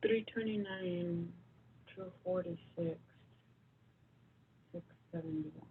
329, 246, 671.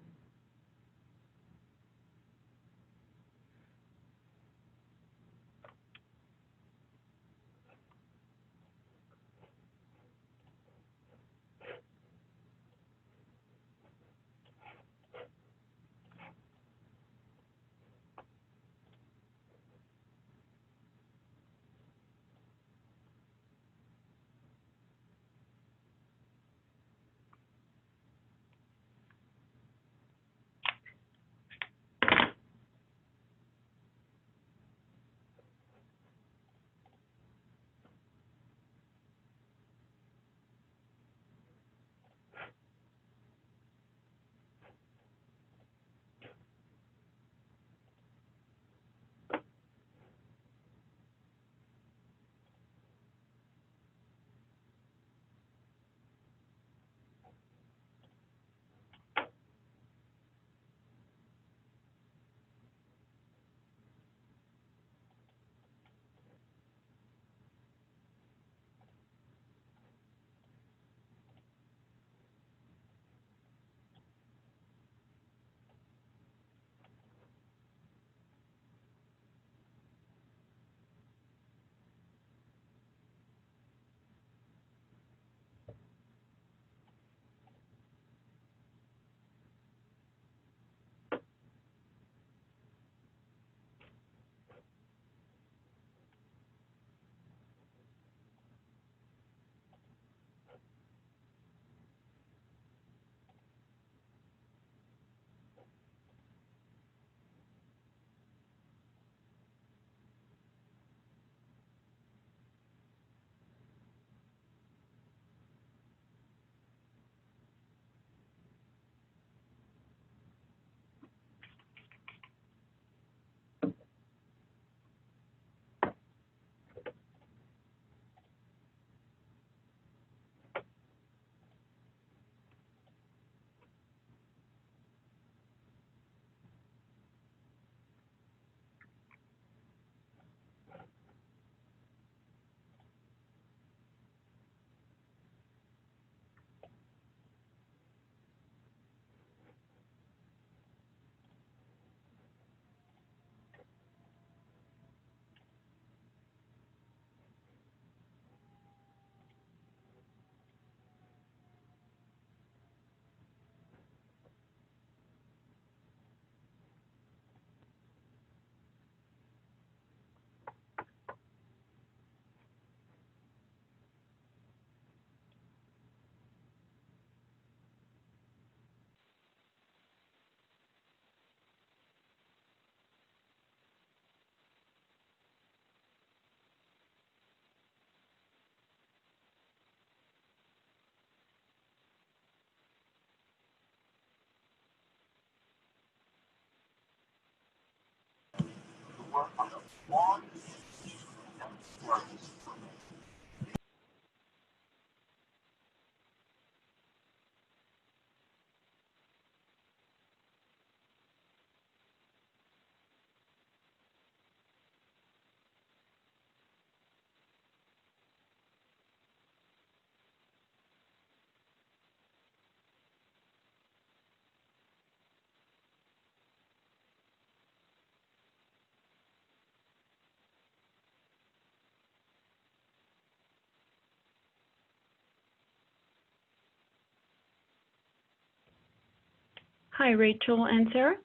Hi, Rachel and Sarah.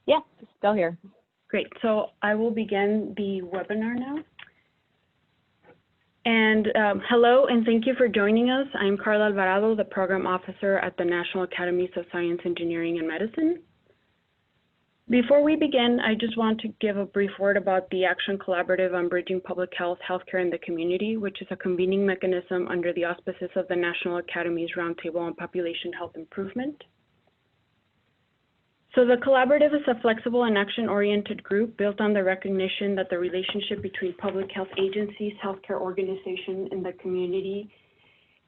Yeah, still here. Great. So I will begin the webinar now. And hello, and thank you for joining us. I'm Carla Alvarado, the Program Officer at the National Academies of Science, Engineering, and Medicine. Before we begin, I just want to give a brief word about the Action Collaborative on Bridging Public Health, Healthcare, and the Community, which is a convening mechanism under the auspices of the National Academies Roundtable on Population Health Improvement. So the collaborative is a flexible and action-oriented group built on the recognition that the relationship between public health agencies, healthcare organizations, and the community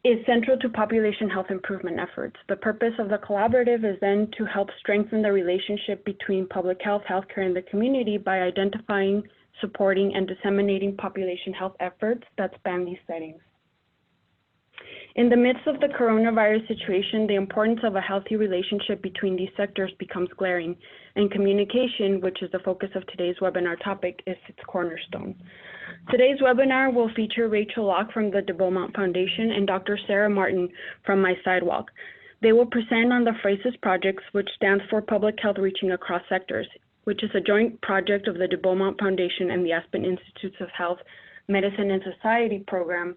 is central to population health improvement efforts. The purpose of the collaborative is then to help strengthen the relationship between public health, healthcare, and the community by identifying supporting, and disseminating population health efforts that span these settings. In the midst of the coronavirus situation, the importance of a healthy relationship between these sectors becomes glaring, and communication, which is the focus of today's webinar topic, is its cornerstone. Today's webinar will feature Rachel Locke from the Beaumont Foundation and Dr. Sarah Martin from My Sidewalk. They will present on the PHRASES projects, which stands for Public Health Reaching Across Sectors, which is a joint project of the Beaumont Foundation and the Aspen Institutes of Health, Medicine, and Society program,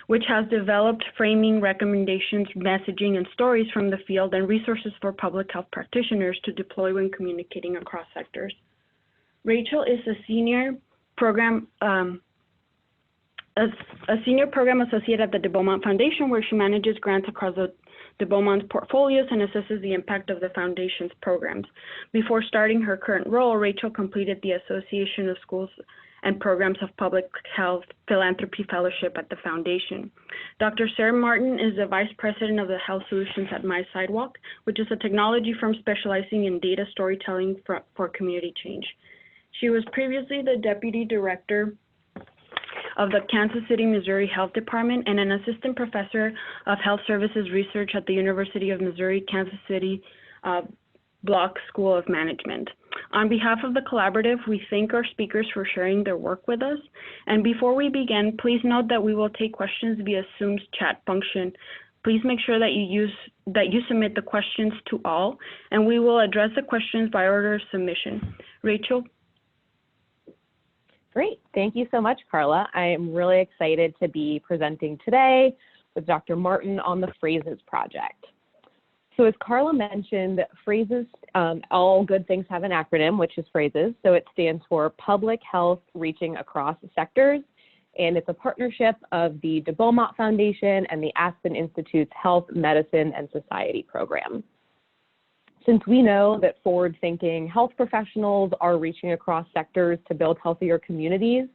which has developed framing, recommendations, messaging, and stories from the field and resources for public health practitioners to deploy when communicating across sectors. Rachel is a senior program associate at the Beaumont Foundation, where she manages grants across the Beaumont's portfolios and assesses the impact of the Foundation's programs. Before starting her current role, Rachel completed the Association of Schools and Programs of Public Health Philanthropy Fellowship at the Foundation. Dr. Sarah Martin is the Vice President of the Health Solutions at My Sidewalk, which is a technology firm specializing in data storytelling for community change. She was previously the Deputy Director of the Kansas City, Missouri Health Department and an Assistant Professor of Health Services Research at the University of Missouri, Kansas City Block School of Management. On behalf of the collaborative, we thank our speakers for sharing their work with us. And before we begin, please note that we will take questions via Zoom's chat function. Please make sure that you submit the questions to all, and we will address the questions by order of submission. Rachel? Great, thank you so much, Carla. I am really excited to be presenting today with Dr. Martin on the PHRASES project. So as Carla mentioned, PHRASES, all good things have an acronym, which is PHRASES. So it stands for Public Health Reaching Across Sectors, and it's a partnership of the Beaumont Foundation and the Aspen Institute's Health, Medicine, and Society program. Since we know that forward-thinking health professionals are reaching across sectors to build healthier communities,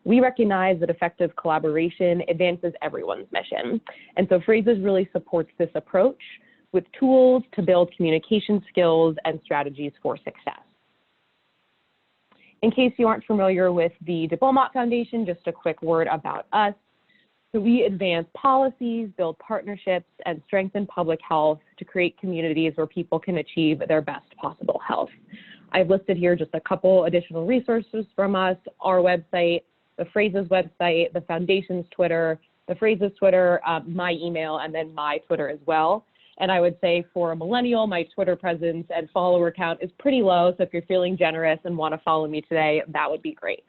we recognize that effective collaboration advances everyone's mission. And so PHRASES really supports this approach with tools to build communication skills and strategies for success. In case you aren't familiar with the Beaumont Foundation, just a quick word about us. So we advance policies, build partnerships, and strengthen public health to create communities where people can achieve their best possible health. I've listed here just a couple additional resources from us: our website, the PHRASES website, the Foundation's Twitter, the PHRASES Twitter, my email, and then my Twitter as well. And I would say for a millennial, my Twitter presence and follower count is pretty low. So if you're feeling generous and want to follow me today, that would be great.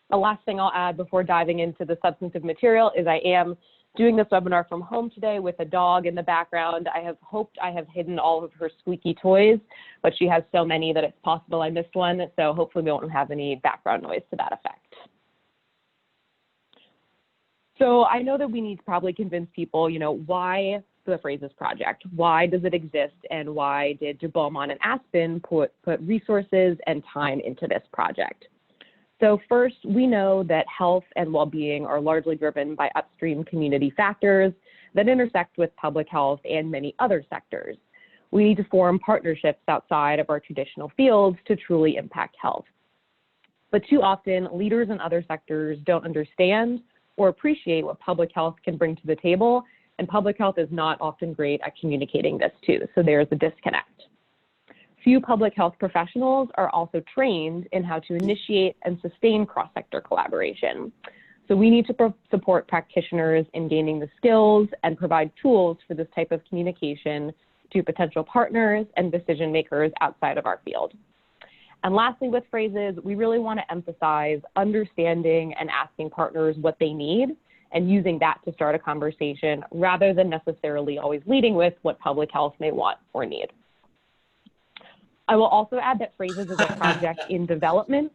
The last thing I'll add before diving into the substantive material is I am doing this webinar from home today with a dog in the background. I have hoped I have hidden all of her squeaky toys, but she has so many that it's possible I missed one. So hopefully we won't have any background noise to that effect. So I know that we need to probably convince people, why the PHRASES project? Why does it exist, and why did Beaumont and Aspen put resources and time into this project? So first, we know that health and well-being are largely driven by upstream community factors that intersect with public health and many other sectors. We need to form partnerships outside of our traditional fields to truly impact health. But too often, leaders in other sectors don't understand or appreciate what public health can bring to the table, and public health is not often great at communicating this too, so there's a disconnect. Few public health professionals are also trained in how to initiate and sustain cross-sector collaboration. So we need to support practitioners in gaining the skills and provide tools for this type of communication to potential partners and decision makers outside of our field. And lastly, with PHRASES, we really want to emphasize understanding and asking partners what they need and using that to start a conversation rather than necessarily always leading with what public health may want or need. I will also add that PHRASES is a project in development.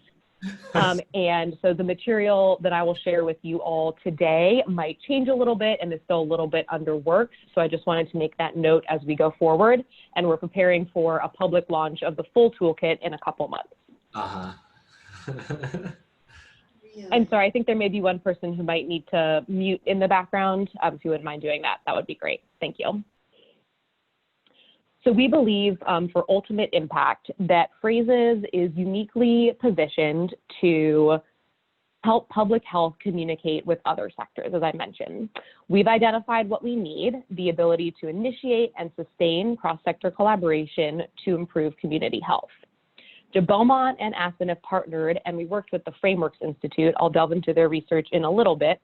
And so the material that I will share with you all today might change a little bit and is still a little bit under work. So I just wanted to make that note as we go forward. And we're preparing for a public launch of the full toolkit in a couple months. And sorry, I think there may be one person who might need to mute in the background. If you wouldn't mind doing that, that would be great. Thank you. So we believe for ultimate impact that Phrases is uniquely positioned to help public health communicate with other sectors, as I mentioned. We've identified what we need, the ability to initiate and sustain cross-sector collaboration to improve community health. Beaumont and Aspen have partnered, and we worked with the Frameworks Institute, I'll delve into their research in a little bit,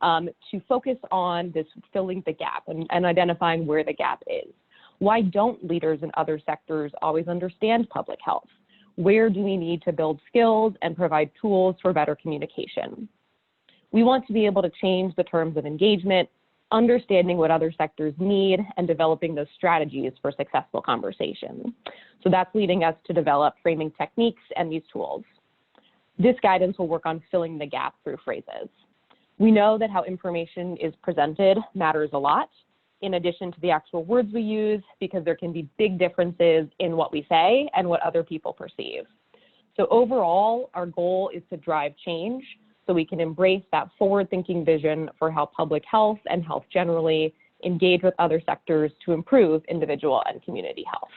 to focus on this filling the gap and identifying where the gap is. Why don't leaders in other sectors always understand public health? Where do we need to build skills and provide tools for better communication? We want to be able to change the terms of engagement, understanding what other sectors need, and developing those strategies for successful conversation. So that's leading us to develop framing techniques and these tools. This guidance will work on filling the gap through Phrases. We know that how information is presented matters a lot, in addition to the actual words we use, because there can be big differences in what we say and what other people perceive. So overall, our goal is to drive change so we can embrace that forward-thinking vision for how public health and health generally engage with other sectors to improve individual and community health.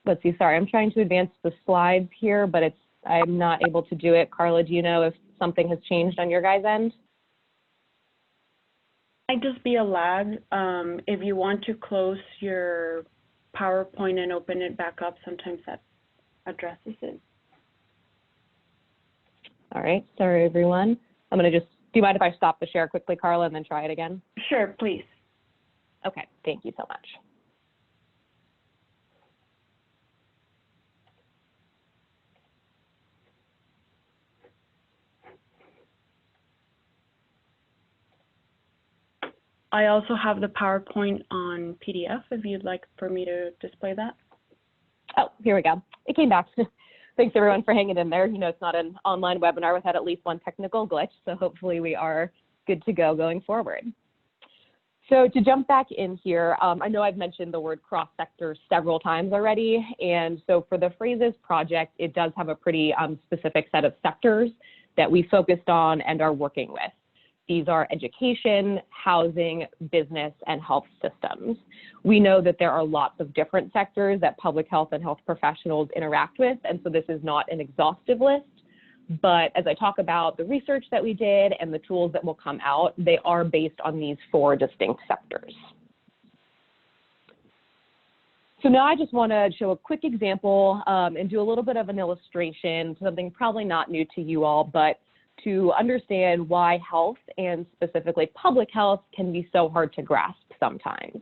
Let's see, sorry, I'm trying to advance the slides here, but I'm not able to do it. Carla, do you know if something has changed on your guys' end? Might just be a lag. If you want to close your PowerPoint and open it back up, sometimes that addresses it. All right, sorry everyone. I'm gonna do you mind if I stop the share quickly, Carla, and then try it again? Sure, please. Okay, thank you so much. I also have the PowerPoint on PDF if you'd like for me to display that. Oh, here we go. It came back. Thanks everyone for hanging in there. You know, it's not an online webinar without at least one technical glitch, so hopefully we are good to go going forward. So to jump back in here, I know I've mentioned the word cross-sector several times already, and so for the Phrases project, it does have a pretty specific set of sectors that we focused on and are working with. These are education, housing, business, and health systems. We know that there are lots of different sectors that public health and health professionals interact with, and so this is not an exhaustive list. But as I talk about the research that we did and the tools that will come out, they are based on these 4 distinct sectors. So now I just want to show a quick example and do a little bit of an illustration, something probably not new to you all, but to understand why health and specifically public health can be so hard to grasp sometimes.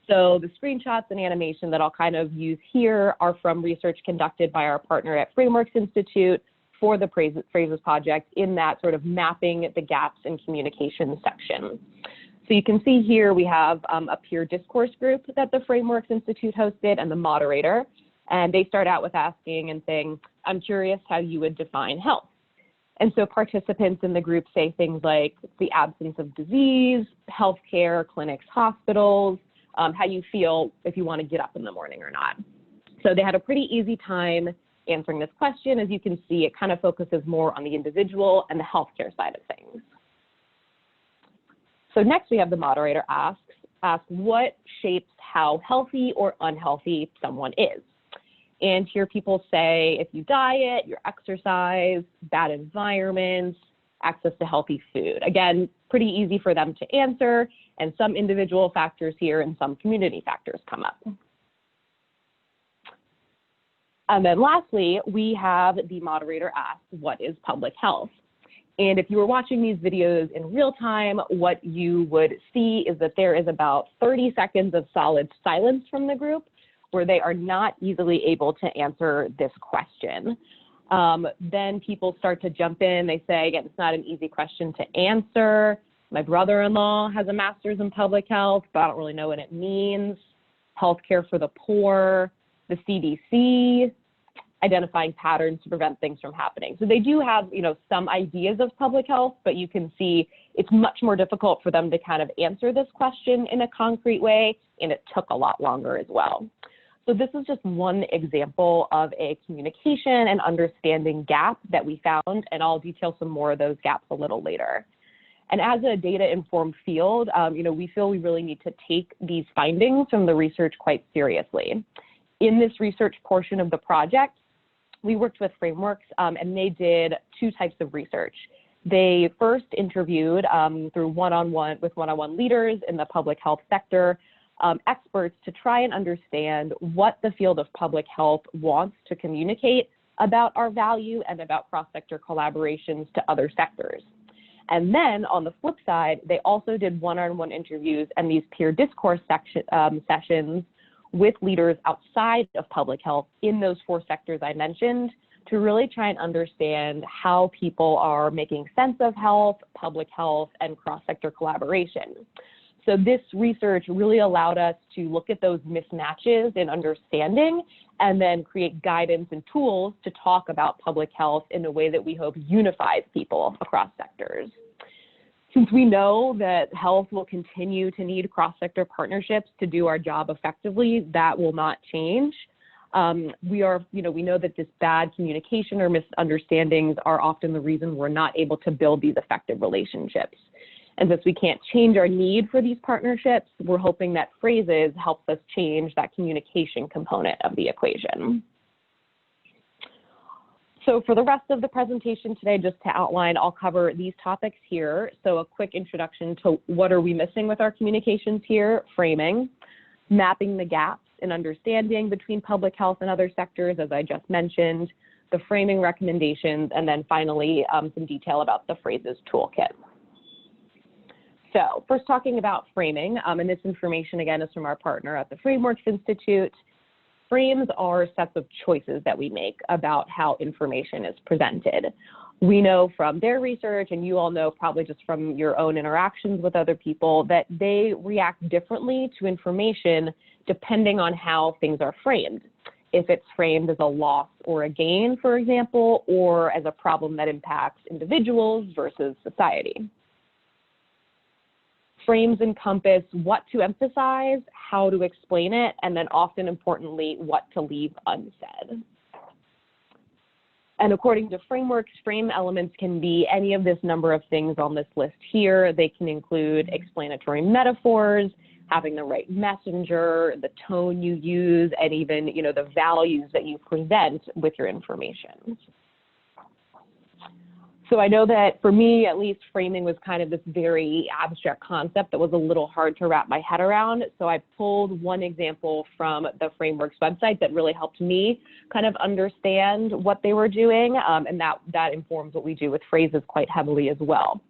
So the screenshots and animation that I'll kind of use here are from research conducted by our partner at Frameworks Institute for the Phrases project in that sort of mapping the gaps in communication section. So you can see here we have a peer discourse group that the Frameworks Institute hosted and the moderator, and they start out with asking and saying, I'm curious how you would define health. And so participants in the group say things like the absence of disease, healthcare, clinics, hospitals, how you feel if you want to get up in the morning or not. So they had a pretty easy time answering this question. As you can see, it kind of focuses more on the individual and the healthcare side of things. So next we have the moderator ask what shapes how healthy or unhealthy someone is. And here people say, if you diet, your exercise, bad environments, access to healthy food. Again, pretty easy for them to answer, and some individual factors here and some community factors come up. And then lastly, we have the moderator ask, what is public health? And if you were watching these videos in real time, what you would see is that there is about 30 seconds of solid silence from the group, where they are not easily able to answer this question. Then people start to jump in. They say, again, it's not an easy question to answer. My brother-in-law has a master's in public health, but I don't really know what it means. Healthcare for the poor, the CDC, identifying patterns to prevent things from happening. So they do have, some ideas of public health, but you can see it's much more difficult for them to kind of answer this question in a concrete way, and it took a lot longer as well. So this is just one example of a communication and understanding gap that we found, and I'll detail some more of those gaps a little later. And as a data-informed field, we feel we really need to take these findings from the research quite seriously. In this research portion of the project, we worked with frameworks, and they did two types of research. They first interviewed through one-on-one leaders in the public health sector, experts to try and understand what the field of public health wants to communicate about our value and about cross-sector collaborations to other sectors. And then on the flip side, they also did one-on-one interviews and these peer discourse sessions with leaders outside of public health in those four sectors I mentioned to really try and understand how people are making sense of health, public health, and cross-sector collaboration. So this research really allowed us to look at those mismatches in understanding and then create guidance and tools to talk about public health in a way that we hope unifies people across sectors. Since we know that health will continue to need cross-sector partnerships to do our job effectively, that will not change. We know that this bad communication or misunderstandings are often the reason we're not able to build these effective relationships. And since we can't change our need for these partnerships, we're hoping that phrases helps us change that communication component of the equation. So for the rest of the presentation today, just to outline, I'll cover these topics here. So a quick introduction to what are we missing with our communications here, framing, mapping the gaps in understanding between public health and other sectors, as I just mentioned, the framing recommendations, and then finally, some detail about the phrases toolkit. So first talking about framing, and this information again is from our partner at the Frameworks Institute. Frames are sets of choices that we make about how information is presented. We know from their research, and you all know probably just from your own interactions with other people, that they react differently to information depending on how things are framed. If it's framed as a loss or a gain, for example, or as a problem that impacts individuals versus society. Frames encompass what to emphasize, how to explain it, and then often importantly, what to leave unsaid. And according to frameworks, frame elements can be any of this number of things on this list here. They can include explanatory metaphors, having the right messenger, the tone you use, and even, the values that you present with your information. So I know that for me, at least, framing was kind of this very abstract concept that was a little hard to wrap my head around. So I pulled one example from the Frameworks website that really helped me kind of understand what they were doing, and that informs what we do with phrases quite heavily as well.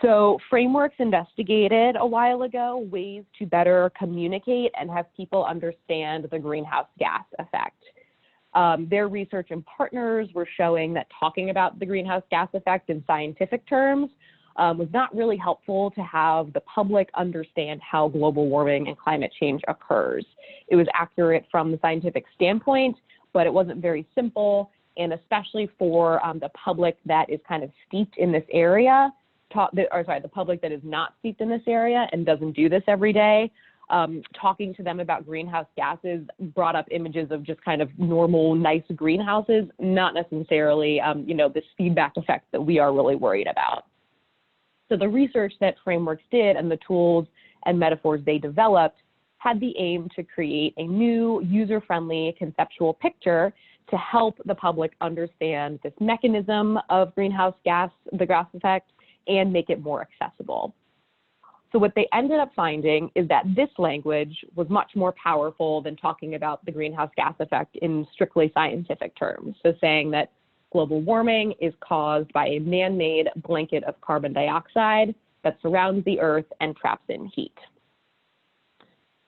So Frameworks investigated a while ago ways to better communicate and have people understand the greenhouse gas effect. Their research and partners were showing that talking about the greenhouse gas effect in scientific terms was not really helpful to have the public understand how global warming and climate change occurs. It was accurate from the scientific standpoint, but it wasn't very simple, and especially for the public that is kind of steeped in this area, the public that is not steeped in this area and doesn't do this every day. Talking to them about greenhouse gases brought up images of just kind of normal, nice greenhouses, not necessarily, this feedback effect that we are really worried about. So the research that Frameworks did and the tools and metaphors they developed had the aim to create a new user-friendly conceptual picture to help the public understand this mechanism of greenhouse gas, the gas effect, and make it more accessible. So what they ended up finding is that this language was much more powerful than talking about the greenhouse gas effect in strictly scientific terms. So saying that global warming is caused by a man-made blanket of carbon dioxide that surrounds the Earth and traps in heat.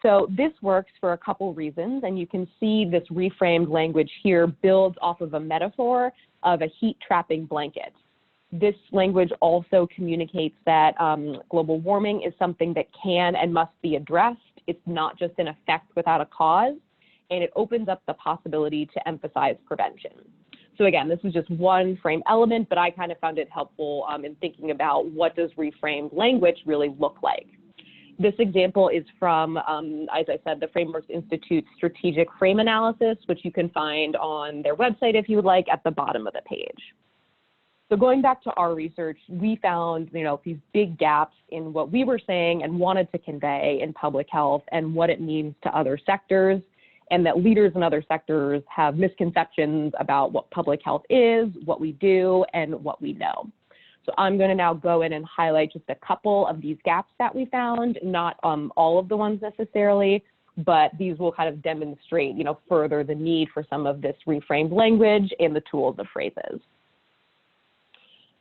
So this works for a couple reasons, and you can see this reframed language here builds off of a metaphor of a heat-trapping blanket. This language also communicates that global warming is something that can and must be addressed. It's not just an effect without a cause, and it opens up the possibility to emphasize prevention. So again, this is just one frame element, but I kind of found it helpful in thinking about what does reframed language really look like. This example is from, as I said, the Frameworks Institute's strategic frame analysis, which you can find on their website if you would like at the bottom of the page. So going back to our research, we found, these big gaps in what we were saying and wanted to convey in public health and what it means to other sectors, and that leaders in other sectors have misconceptions about what public health is, what we do, and what we know. So I'm going to now go in and highlight just a couple of these gaps that we found, not all of the ones necessarily, but these will kind of demonstrate, further the need for some of this reframed language and the tools of phrases.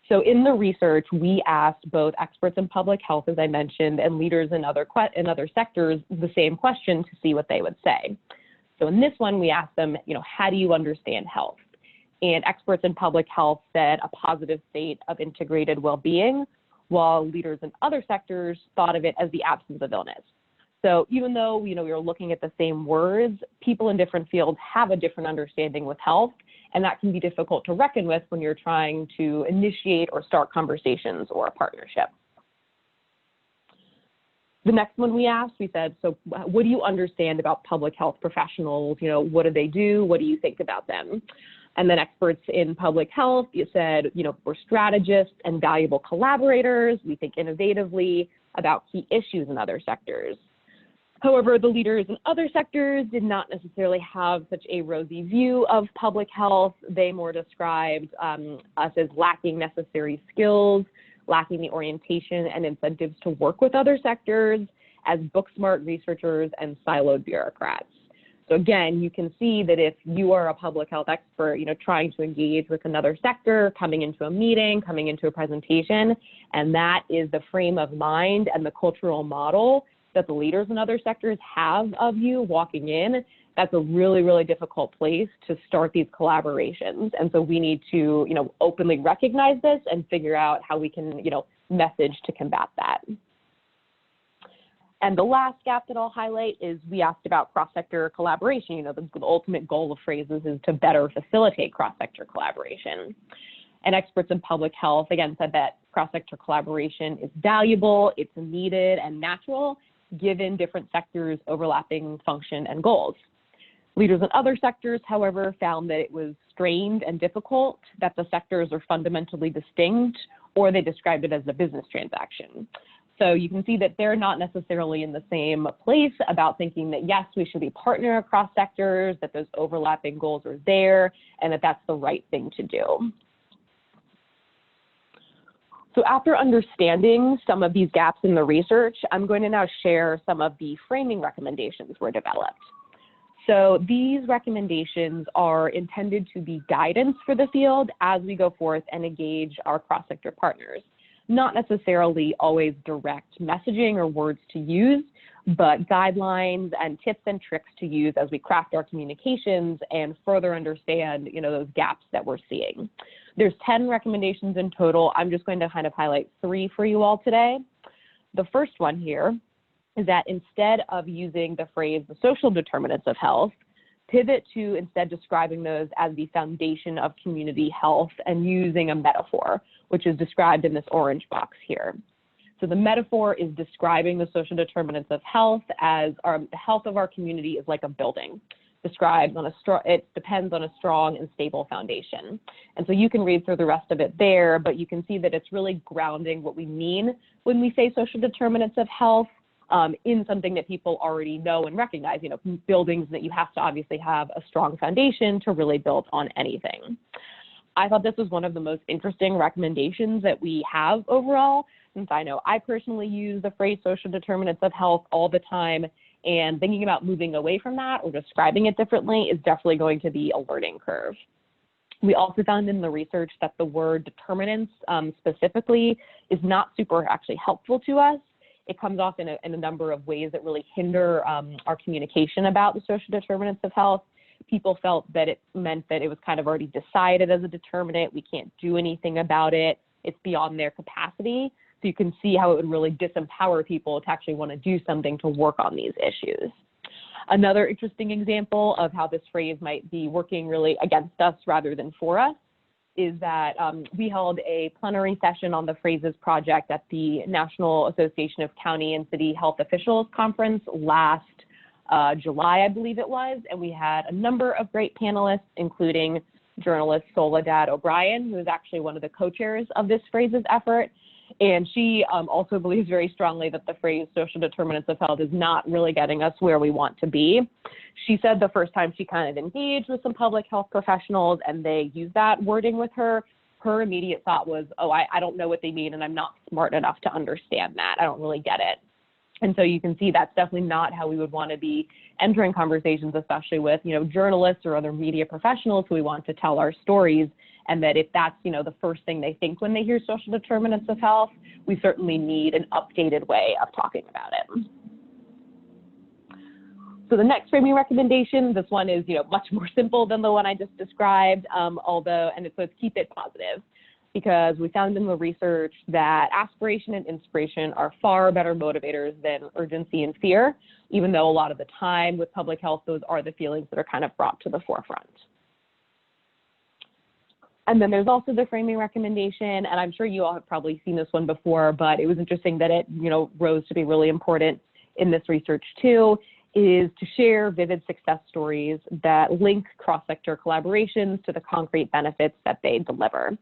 So in the research, we asked both experts in public health, as I mentioned, and leaders in other sectors the same question to see what they would say. So in this one, we asked them, how do you understand health? And experts in public health said a positive state of integrated well-being, while leaders in other sectors thought of it as the absence of illness. So even though, we were looking at the same words, people in different fields have a different understanding with health, and that can be difficult to reckon with when you're trying to initiate or start conversations or a partnership. The next one we asked, we said, so what do you understand about public health professionals? What do they do? What do you think about them? And then experts in public health, you said, we're strategists and valuable collaborators. We think innovatively about key issues in other sectors. However, the leaders in other sectors did not necessarily have such a rosy view of public health. They more described us as lacking necessary skills, lacking the orientation and incentives to work with other sectors, as book-smart researchers and siloed bureaucrats. So again, you can see that if you are a public health expert, trying to engage with another sector, coming into a meeting, coming into a presentation, and that is the frame of mind and the cultural model that the leaders in other sectors have of you walking in, that's a really, really difficult place to start these collaborations. And so we need to, openly recognize this and figure out how we can, message to combat that. And the last gap that I'll highlight is we asked about cross-sector collaboration. The ultimate goal of phrases is to better facilitate cross-sector collaboration. And experts in public health, again, said that cross-sector collaboration is valuable, it's needed and natural, given different sectors' overlapping function and goals. Leaders in other sectors, however, found that it was strained and difficult, that the sectors are fundamentally distinct, or they described it as a business transaction. So you can see that they're not necessarily in the same place about thinking that, yes, we should be partner across sectors, that those overlapping goals are there, and that that's the right thing to do. So after understanding some of these gaps in the research, I'm going to now share some of the framing recommendations were developed. So these recommendations are intended to be guidance for the field as we go forth and engage our cross-sector partners. Not necessarily always direct messaging or words to use, but guidelines and tips and tricks to use as we craft our communications and further understand, those gaps that we're seeing. There's 10 recommendations in total. I'm just going to kind of highlight 3 for you all today. The first one here is that instead of using the phrase the social determinants of health, pivot to instead describing those as the foundation of community health and using a metaphor, which is described in this orange box here. So the metaphor is describing the social determinants of health as the health of our community is like a building. It depends on a strong and stable foundation. And so you can read through the rest of it there, but you can see that it's really grounding what we mean when we say social determinants of health in something that people already know and recognize, buildings that you have to obviously have a strong foundation to really build on anything. I thought this was one of the most interesting recommendations that we have overall, since I know I personally use the phrase social determinants of health all the time, and thinking about moving away from that or describing it differently is definitely going to be a learning curve. We also found in the research that the word determinants specifically is not super actually helpful to us. It comes off in a number of ways that really hinder our communication about the social determinants of health. People felt that it meant that it was kind of already decided as a determinant. We can't do anything about it. It's beyond their capacity. So you can see how it would really disempower people to actually want to do something to work on these issues. Another interesting example of how this phrase might be working really against us rather than for us is that we held a plenary session on the Phrases Project at the National Association of County and City Health Officials Conference last July, I believe it was, and we had a number of great panelists, including journalist Soledad O'Brien, who is actually one of the co-chairs of this phrases effort. And she also believes very strongly that the phrase social determinants of health is not really getting us where we want to be. She said the first time she kind of engaged with some public health professionals and they used that wording with her, her immediate thought was, oh, I don't know what they mean and I'm not smart enough to understand that. I don't really get it. And so you can see that's definitely not how we would want to be entering conversations, especially with, journalists or other media professionals who we want to tell our stories. And that if that's, the first thing they think when they hear social determinants of health, we certainly need an updated way of talking about it. So the next framing recommendation, this one is, much more simple than the one I just described, and it says keep it positive, because we found in the research that aspiration and inspiration are far better motivators than urgency and fear, even though a lot of the time with public health, those are the feelings that are kind of brought to the forefront. And then there's also the framing recommendation, and I'm sure you all have probably seen this one before, but it was interesting that it, rose to be really important in this research too, is to share vivid success stories that link cross-sector collaborations to the concrete benefits that they deliver.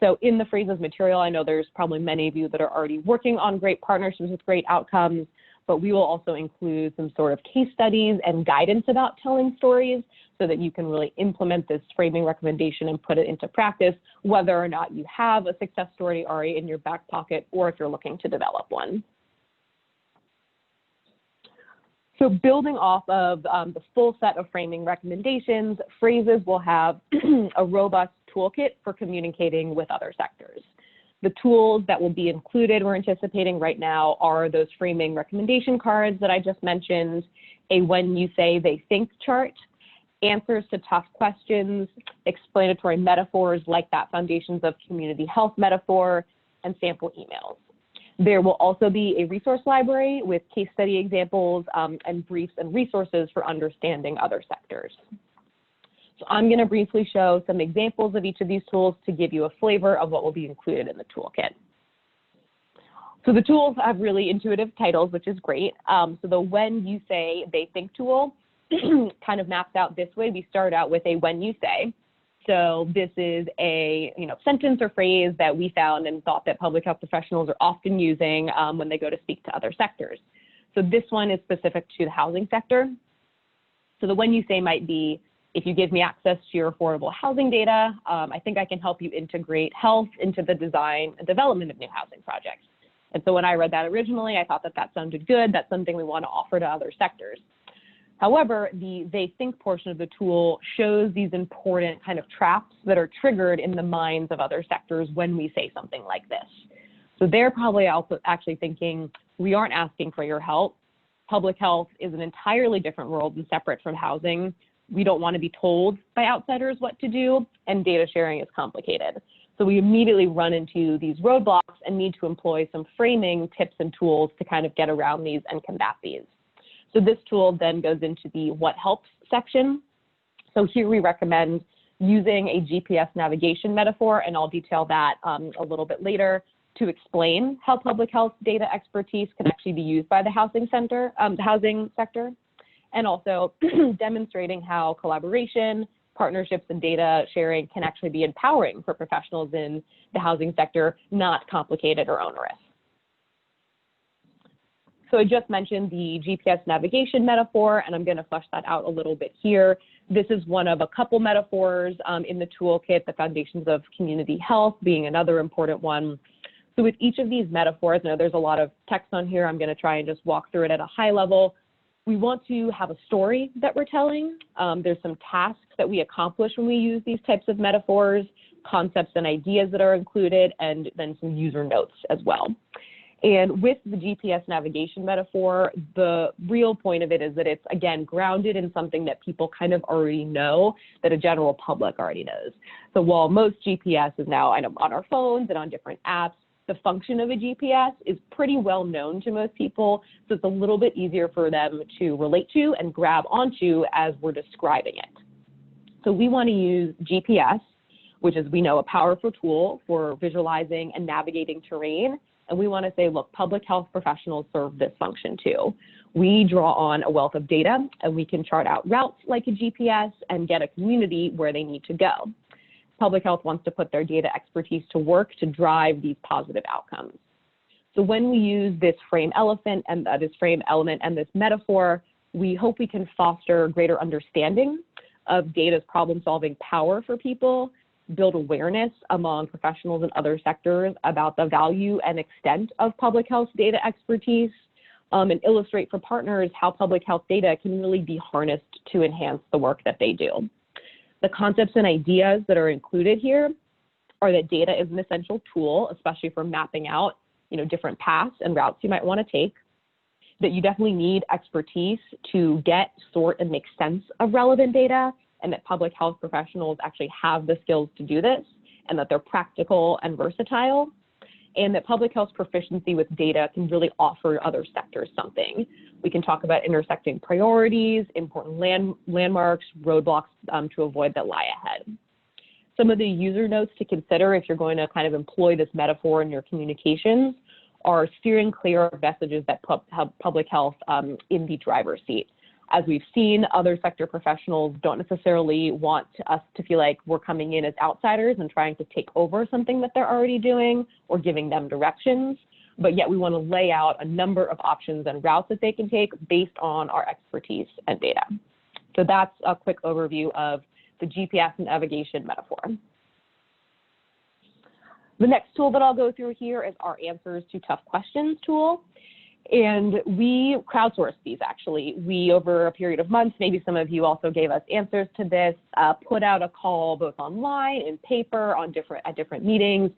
So in the phrases material, I know there's probably many of you that are already working on great partnerships with great outcomes, but we will also include some sort of case studies and guidance about telling stories so that you can really implement this framing recommendation and put it into practice, whether or not you have a success story already in your back pocket or if you're looking to develop one. So building off of the full set of framing recommendations, phrases will have a robust toolkit for communicating with other sectors. The tools that will be included, we're anticipating right now, are those framing recommendation cards that I just mentioned, a when you say they think chart, answers to tough questions, explanatory metaphors like that foundations of community health metaphor, and sample emails. There will also be a resource library with case study examples and briefs and resources for understanding other sectors. So I'm going to briefly show some examples of each of these tools to give you a flavor of what will be included in the toolkit. So the tools have really intuitive titles, which is great. So the when you say they think tool kind of maps out this way. We start out with a when you say. So this is a sentence or phrase that we found and thought that public health professionals are often using when they go to speak to other sectors. So this one is specific to the housing sector. So the when you say might be, if you give me access to your affordable housing data, I think I can help you integrate health into the design and development of new housing projects. And so when I read that originally, I thought that that sounded good. That's something we want to offer to other sectors. However, the they think portion of the tool shows these important kind of traps that are triggered in the minds of other sectors when we say something like this. So they're probably also actually thinking, we aren't asking for your help. Public health is an entirely different world and separate from housing. We don't want to be told by outsiders what to do, and data sharing is complicated. So we immediately run into these roadblocks and need to employ some framing tips and tools to kind of get around these and combat these. So this tool then goes into the what helps section. So here we recommend using a GPS navigation metaphor, and I'll detail that a little bit later, to explain how public health data expertise can actually be used by the housing sector, and also demonstrating how collaboration, partnerships, and data sharing can actually be empowering for professionals in the housing sector, not complicated or onerous. So I just mentioned the GPS navigation metaphor, and I'm going to flesh that out a little bit here. This is one of a couple metaphors in the toolkit, the foundations of community health being another important one. So with each of these metaphors, I know there's a lot of text on here. I'm going to try and just walk through it at a high level. We want to have a story that we're telling. There's some tasks that we accomplish when we use these types of metaphors, concepts and ideas that are included, and then some user notes as well. And with the GPS navigation metaphor, the real point of it is that it's, again, grounded in something that people kind of already know, that a general public already knows. So while most GPS is now on our phones and on different apps, the function of a GPS is pretty well known to most people, so it's a little bit easier for them to relate to and grab onto as we're describing it. So we want to use GPS, which is, we know, a powerful tool for visualizing and navigating terrain. And we want to say, look, public health professionals serve this function too. We draw on a wealth of data, and we can chart out routes like a GPS and get a community where they need to go. public health wants to put their data expertise to work to drive these positive outcomes. So when we use this frame element and this metaphor, we hope we can foster greater understanding of data's problem-solving power for people, build awareness among professionals in other sectors about the value and extent of public health data expertise, and illustrate for partners how public health data can really be harnessed to enhance the work that they do. The concepts and ideas that are included here are that data is an essential tool, especially for mapping out, different paths and routes you might want to take, that you definitely need expertise to get, sort, and make sense of relevant data, and that public health professionals actually have the skills to do this, and that they're practical and versatile, and that public health proficiency with data can really offer other sectors something. We can talk about intersecting priorities, important landmarks, roadblocks to avoid that lie ahead. Some of the user notes to consider if you're going to kind of employ this metaphor in your communications are steering clear of messages that have public health in the driver's seat. As we've seen, other sector professionals don't necessarily want us to feel like we're coming in as outsiders and trying to take over something that they're already doing or giving them directions, but yet we want to lay out a number of options and routes that they can take based on our expertise and data. So that's a quick overview of the GPS navigation metaphor. The next tool that I'll go through here is our Answers to Tough Questions tool. And we crowdsourced these, actually. We, over a period of months, maybe some of you also gave us answers to this, put out a call both online, in paper, at different meetings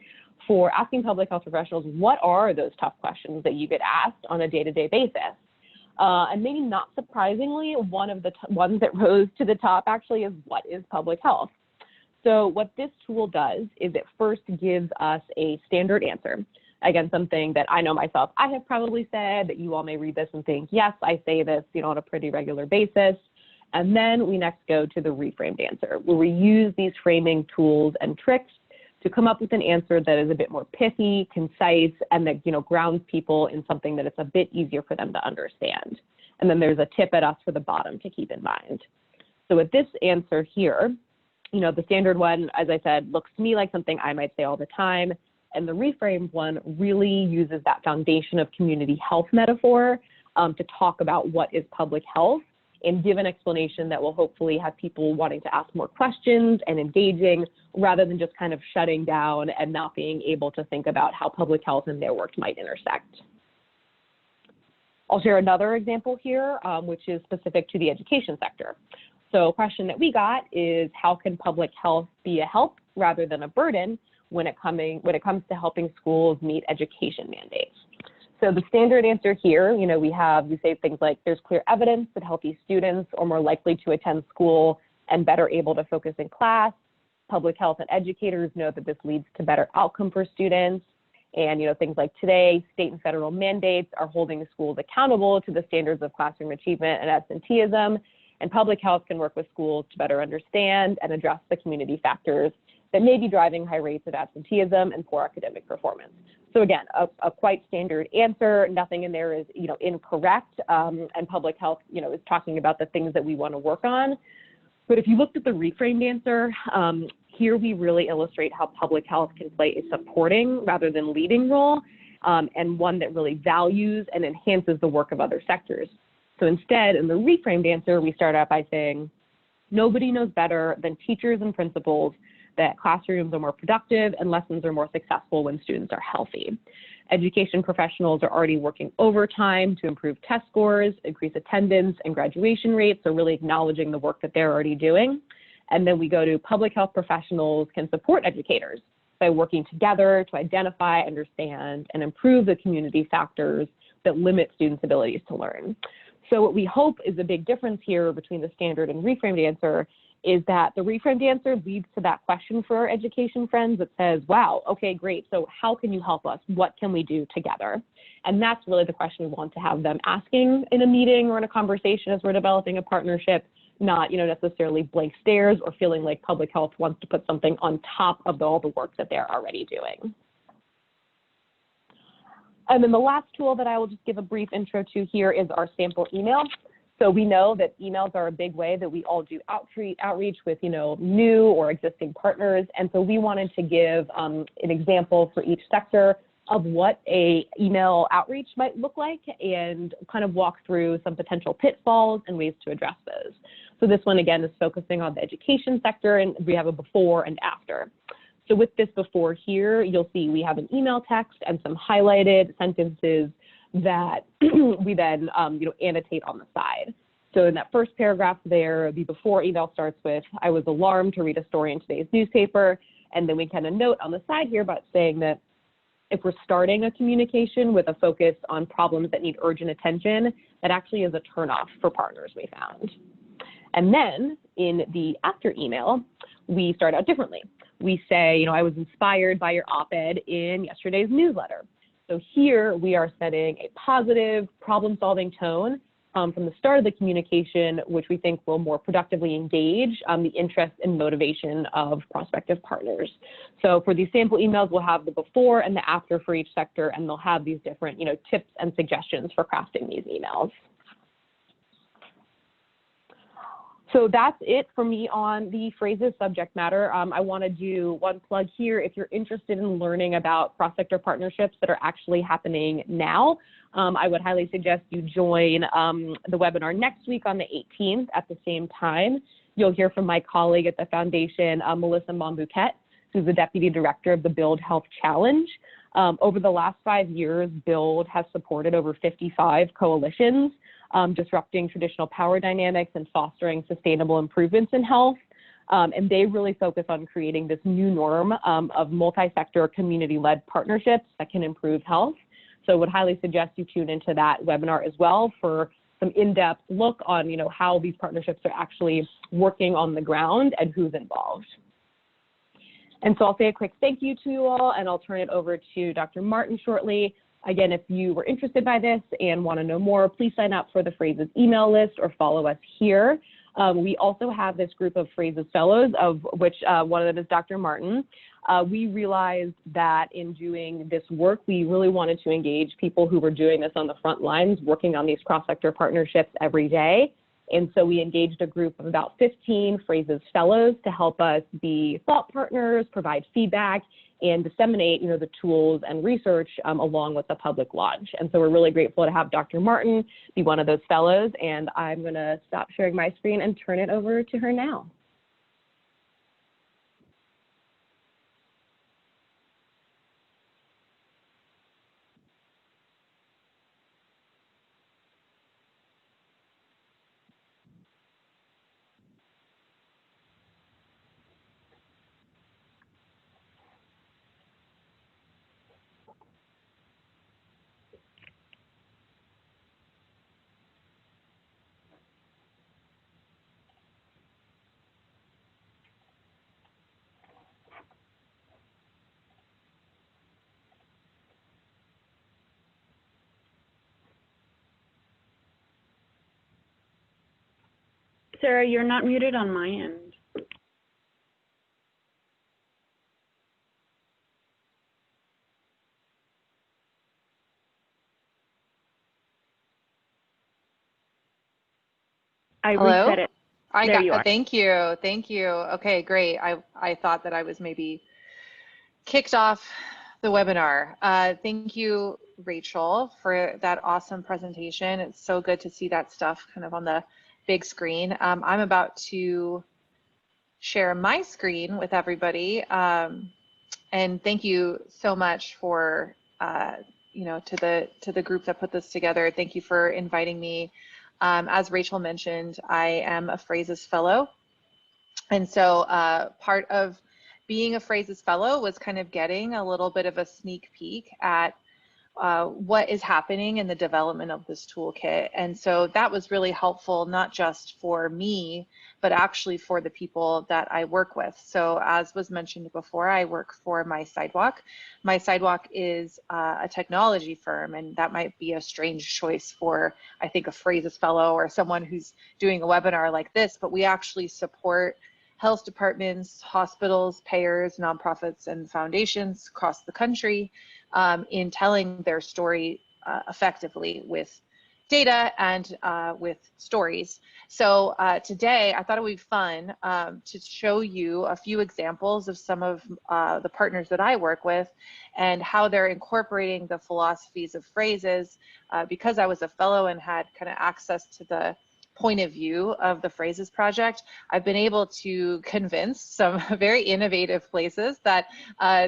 for asking public health professionals, what are those tough questions that you get asked on a day-to-day basis? And maybe not surprisingly, one of the ones that rose to the top actually is, what is public health? So what this tool does is it first gives us a standard answer. Again, something that I know myself, I have probably said, that you all may read this and think, yes, I say this, on a pretty regular basis. And then we next go to the reframed answer, where we use these framing tools and tricks to come up with an answer that is a bit more pithy, concise, and that, grounds people in something that it's a bit easier for them to understand. And then there's a tip at us for the bottom to keep in mind. So with this answer here, the standard one, as I said, looks to me like something I might say all the time. And the reframed one really uses that foundation of community health metaphor to talk about what is public health and give an explanation that will hopefully have people wanting to ask more questions and engaging, rather than just kind of shutting down and not being able to think about how public health and their work might intersect. I'll share another example here, which is specific to the education sector. So a question that we got is, how can public health be a help rather than a burden when it comes to helping schools meet education mandates? So the standard answer here, we say things like, there's clear evidence that healthy students are more likely to attend school and better able to focus in class. Public health and educators know that this leads to better outcome for students. And, things like today, state and federal mandates are holding schools accountable to the standards of classroom achievement and absenteeism. And public health can work with schools to better understand and address the community factors that may be driving high rates of absenteeism and poor academic performance. So again, a quite standard answer. Nothing in there is, incorrect. And public health, is talking about the things that we want to work on. But if you looked at the reframed answer, here we really illustrate how public health can play a supporting rather than leading role, and one that really values and enhances the work of other sectors. So instead, in the reframed answer, we start out by saying, nobody knows better than teachers and principals that classrooms are more productive and lessons are more successful when students are healthy. Education professionals are already working overtime to improve test scores, increase attendance and graduation rates, so really acknowledging the work that they're already doing. And then we go to public health professionals can support educators by working together to identify, understand, and improve the community factors that limit students' abilities to learn. So what we hope is a big difference here between the standard and reframed answer is that the reframed answer leads to that question for our education friends that says, wow, okay, great. So how can you help us? What can we do together? And that's really the question we want to have them asking in a meeting or in a conversation as we're developing a partnership, not necessarily blank stares or feeling like public health wants to put something on top of all the work that they're already doing. And then the last tool that I will just give a brief intro to here is our sample email. So we know that emails are a big way that we all do outreach with, new or existing partners. And so we wanted to give an example for each sector of what a email outreach might look like and kind of walk through some potential pitfalls and ways to address those. So this one, again, is focusing on the education sector, and we have a before and after. So with this before here, you'll see we have an email text and some highlighted sentences that we then annotate on the side. So in that first paragraph there, the before email starts with, "I was alarmed to read a story in today's newspaper." And then we kind of note on the side here about saying that if we're starting a communication with a focus on problems that need urgent attention, that actually is a turnoff for partners, we found. And then in the after email, we start out differently. We say, "I was inspired by your op-ed in yesterday's newsletter." So here we are setting a positive problem-solving tone from the start of the communication, which we think will more productively engage the interest and motivation of prospective partners. So for these sample emails, we'll have the before and the after for each sector, and they'll have these different tips and suggestions for crafting these emails. So that's it for me on the phrases subject matter. I want to do one plug here. If you're interested in learning about cross-sector partnerships that are actually happening now, I would highly suggest you join the webinar next week on the 18th at the same time. You'll hear from my colleague at the foundation, Melissa Monbouquet, who's the Deputy Director of the Build Health Challenge. Over the last 5 years, Build has supported over 55 coalitions, disrupting traditional power dynamics and fostering sustainable improvements in health. And they really focus on creating this new norm of multi-sector community-led partnerships that can improve health. So I would highly suggest you tune into that webinar as well for some in-depth look on how these partnerships are actually working on the ground and who's involved. And so I'll say a quick thank you to you all, and I'll turn it over to Dr. Martin shortly. Again, if you were interested by this and want to know more, please sign up for the Phrases email list or follow us here. We also have this group of Phrases Fellows, of which one of them is Dr. Martin. We realized that in doing this work, we really wanted to engage people who were doing this on the front lines, working on these cross-sector partnerships every day. And so we engaged a group of about 15 Phrases Fellows to help us be thought partners, provide feedback, and disseminate the tools and research along with the public launch. And so we're really grateful to have Dr. Martin be one of those fellows. And I'm going to stop sharing my screen and turn it over to her now. Sarah, you're not muted on my end. I Hello? reset it. There you are. Thank you. Thank you. Okay, great. I thought that I was maybe kicked off the webinar. Thank you, Rachel, for that awesome presentation. It's so good to see that stuff kind of on the big screen. I'm about to share my screen with everybody. And thank you so much for, to the group that put this together. Thank you for inviting me. As Rachel mentioned, I am a Phrases Fellow. And so part of being a Phrases Fellow was kind of getting a little bit of a sneak peek at what is happening in the development of this toolkit. And so that was really helpful, not just for me, but actually for the people that I work with. So as was mentioned before, I work for My Sidewalk. My Sidewalk is a technology firm, and that might be a strange choice for, I think, a Phrases Fellow or someone who's doing a webinar like this, but we actually support health departments, hospitals, payers, nonprofits, and foundations across the country in telling their story effectively with data and with stories. So today I thought it would be fun to show you a few examples of some of the partners that I work with and how they're incorporating the philosophies of phrases. Because I was a fellow and had kind of access to the point of view of the Phrases Project, I've been able to convince some very innovative places that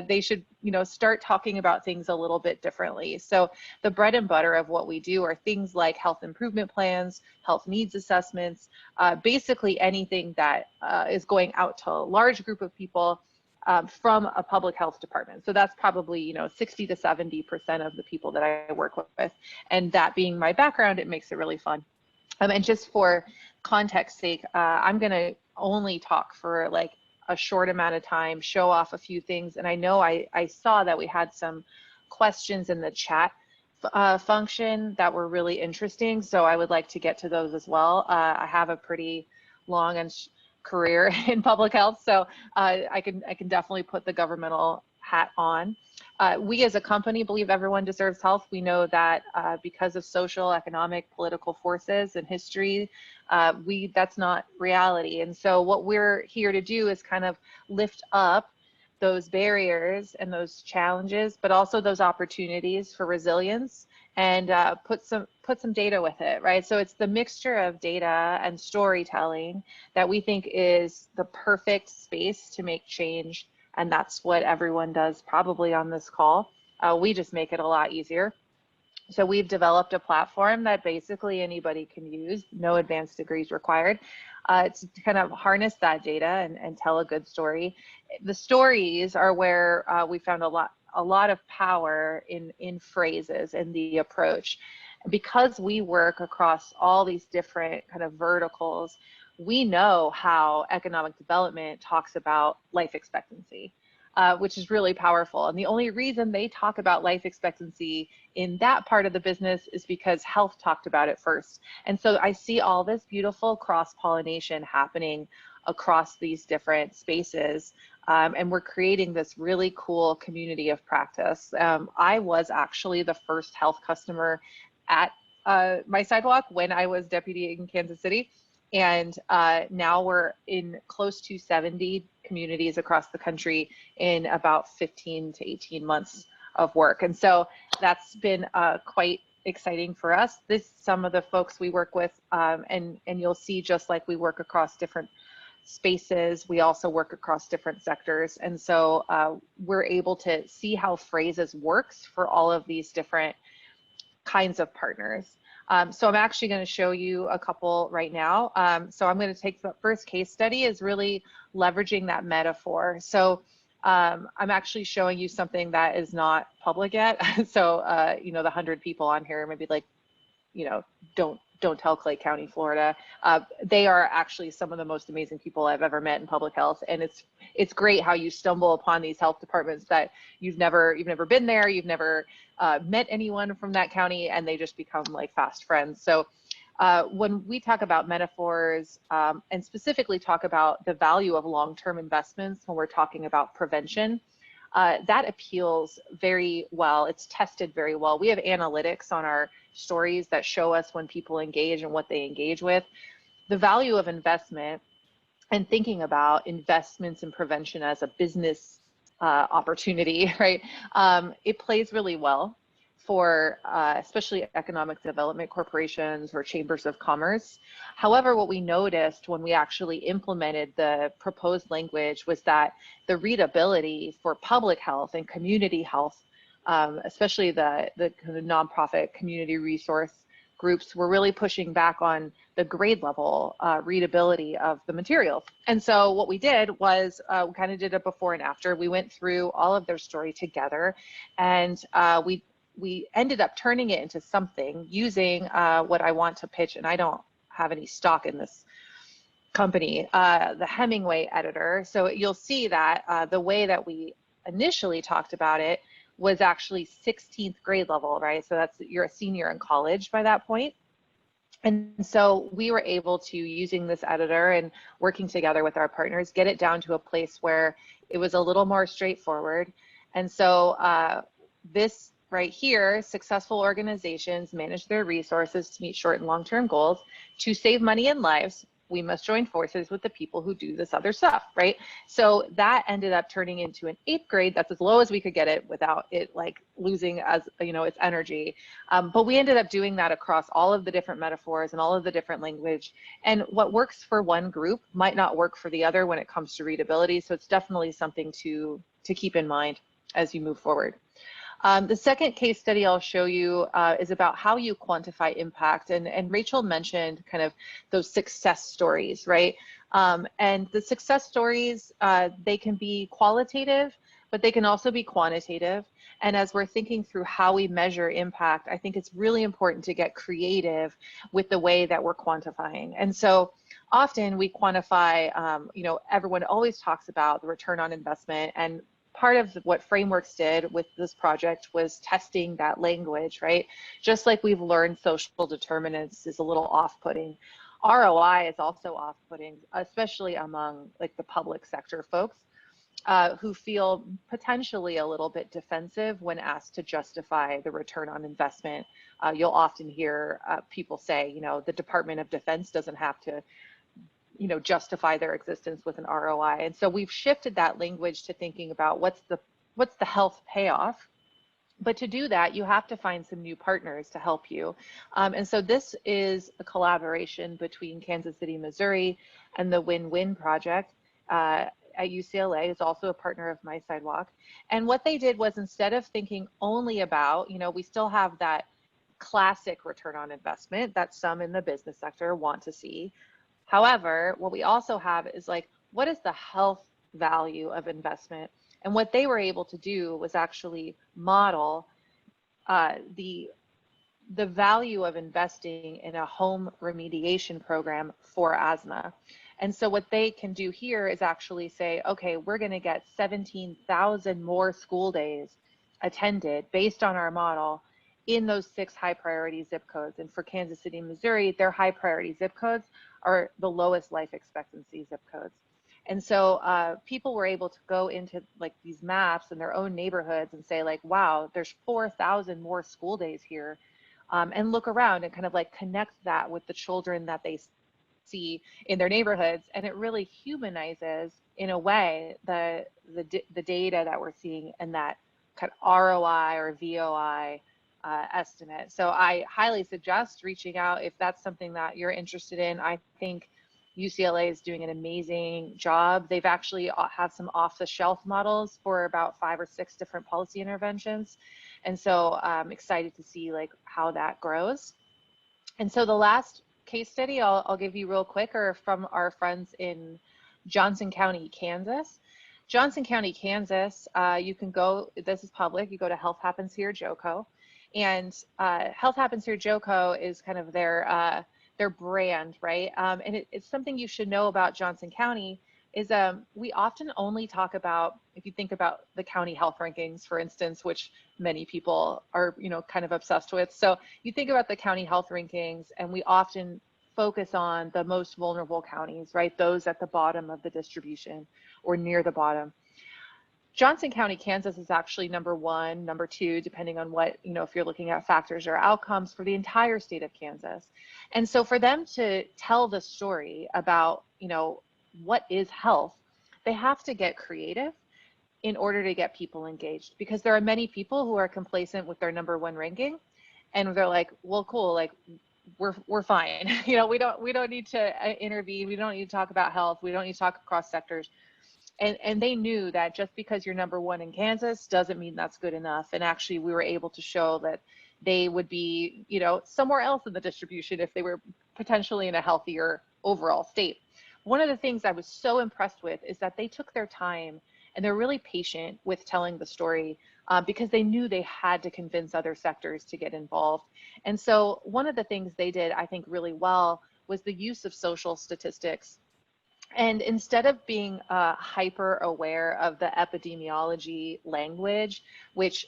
they should, start talking about things a little bit differently. So the bread and butter of what we do are things like health improvement plans, health needs assessments, basically anything that is going out to a large group of people from a public health department. So that's probably 60 to 70% of the people that I work with. And that being my background, it makes it really fun. And just for context sake, I'm going to only talk for like a short amount of time, show off a few things. And I know I saw that we had some questions in the chat function that were really interesting. So I would like to get to those as well. I have a pretty long and career in public health, so I can definitely put the governmental hat on. We as a company believe everyone deserves health. We know that because of social, economic, political forces and history, that's not reality. And so what we're here to do is kind of lift up those barriers and those challenges, but also those opportunities for resilience and put some data with it, right? So it's the mixture of data and storytelling that we think is the perfect space to make change. And that's what everyone does probably on this call. We just make it a lot easier. So we've developed a platform that basically anybody can use, no advanced degrees required, to kind of harness that data and tell a good story. The stories are where we found a lot of power in phrases and the approach. Because we work across all these different kind of verticals, we know how economic development talks about life expectancy, which is really powerful. And the only reason they talk about life expectancy in that part of the business is because health talked about it first. And so I see all this beautiful cross-pollination happening across these different spaces. And we're creating this really cool community of practice. I was actually the first health customer at my sidewalk when I was deputy in Kansas City. And now we're in close to 70 communities across the country in about 15 to 18 months of work. And so that's been quite exciting for us. Some of the folks we work with, and you'll see just like we work across different spaces, we also work across different sectors. And so we're able to see how phrases works for all of these different kinds of partners. So I'm actually going to show you a couple right now. So I'm going to take the first case study is really leveraging that metaphor. So I'm actually showing you something that is not public yet. So, the 100 people on here maybe like, don't tell Clay County, Florida. They are actually some of the most amazing people I've ever met in public health. And it's great how you stumble upon these health departments that you've never been there, you've never met anyone from that county, and they just become like fast friends. So when we talk about metaphors and specifically talk about the value of long-term investments when we're talking about prevention, that appeals very well. It's tested very well. We have analytics on our stories that show us when people engage and what they engage with. The value of investment and thinking about investments in prevention as a business opportunity, right? It plays really well for especially economic development corporations or chambers of commerce. However, what we noticed when we actually implemented the proposed language was that the readability for public health and community health, especially the kind of nonprofit community resource groups, were really pushing back on the grade level readability of the materials. And so what we did was we kind of did a before and after. We went through all of their story together, and we ended up turning it into something using what I want to pitch, and I don't have any stock in this company, the Hemingway editor. So you'll see that the way that we initially talked about it was actually 16th grade level, right? So you're a senior in college by that point. And so we were able to, using this editor and working together with our partners, get it down to a place where it was a little more straightforward. And so this right here, successful organizations manage their resources to meet short and long-term goals. To save money and lives, we must join forces with the people who do this other stuff, right? So that ended up turning into an 8th grade. That's as low as we could get it without it like losing as, you know, its energy. But we ended up doing that across all of the different metaphors and all of the different language. And what works for one group might not work for the other when it comes to readability. So it's definitely something to keep in mind as you move forward. The second case study I'll show you is about how you quantify impact. And Rachel mentioned kind of those success stories, right? And the success stories, they can be qualitative, but they can also be quantitative. And as we're thinking through how we measure impact, I think it's really important to get creative with the way that we're quantifying. And so often we quantify, you know, everyone always talks about the return on investment, and part of what Frameworks did with this project was testing that language, right? Just like we've learned social determinants is a little off-putting. ROI is also off-putting, especially among like the public sector folks who feel potentially a little bit defensive when asked to justify the return on investment. You'll often hear people say, you know, the Department of Defense doesn't have to, you know, justify their existence with an ROI. And so we've shifted that language to thinking about what's the health payoff. But to do that, you have to find some new partners to help you. And so this is a collaboration between Kansas City, Missouri, and the Win-Win Project at UCLA, is also a partner of My Sidewalk. And what they did was, instead of thinking only about, you know, we still have that classic return on investment that some in the business sector want to see. However, what we also have is like, what is the health value of investment? And what they were able to do was actually model the value of investing in a home remediation program for asthma. And so what they can do here is actually say, okay, we're going to get 17,000 more school days attended based on our model in those 6 high priority zip codes. And for Kansas City, Missouri, their high priority zip codes are the lowest life expectancy zip codes. And so people were able to go into like these maps in their own neighborhoods and say like, wow, there's 4,000 more school days here, and look around and kind of like connect that with the children that they see in their neighborhoods. And it really humanizes, in a way, the data that we're seeing in that kind of ROI or VOI estimate. So I highly suggest reaching out if that's something that you're interested in. I think UCLA is doing an amazing job. They've actually have some off-the-shelf models for about 5 or 6 different policy interventions. And so I'm excited to see like how that grows. And so the last case study I'll give you real quick are from our friends in Johnson County, Kansas. Johnson County, Kansas, you can go, this is public, you go to Health Happens Here, JOCO. And Health Happens Here, JOCO is kind of their brand, right? And it's something you should know about Johnson County is we often only talk about, if you think about the county health rankings, for instance, which many people are, you know, kind of obsessed with. So you think about the county health rankings, and we often focus on the most vulnerable counties, right? Those at the bottom of the distribution or near the bottom. Johnson County, Kansas is actually number 1, number 2, depending on what, you know, if you're looking at factors or outcomes for the entire state of Kansas. And so for them to tell the story about, you know, what is health, they have to get creative in order to get people engaged, because there are many people who are complacent with their number 1 ranking, and they're like, well, cool, like we're fine. You know, we don't need to intervene. We don't need to talk about health. We don't need to talk across sectors. And they knew that just because you're number 1 in Kansas doesn't mean that's good enough. And actually, we were able to show that they would be, you know, somewhere else in the distribution if they were potentially in a healthier overall state. One of the things I was so impressed with is that they took their time and they're really patient with telling the story because they knew they had to convince other sectors to get involved. And so one of the things they did, I think, really well was the use of social statistics. And instead of being hyper aware of the epidemiology language, which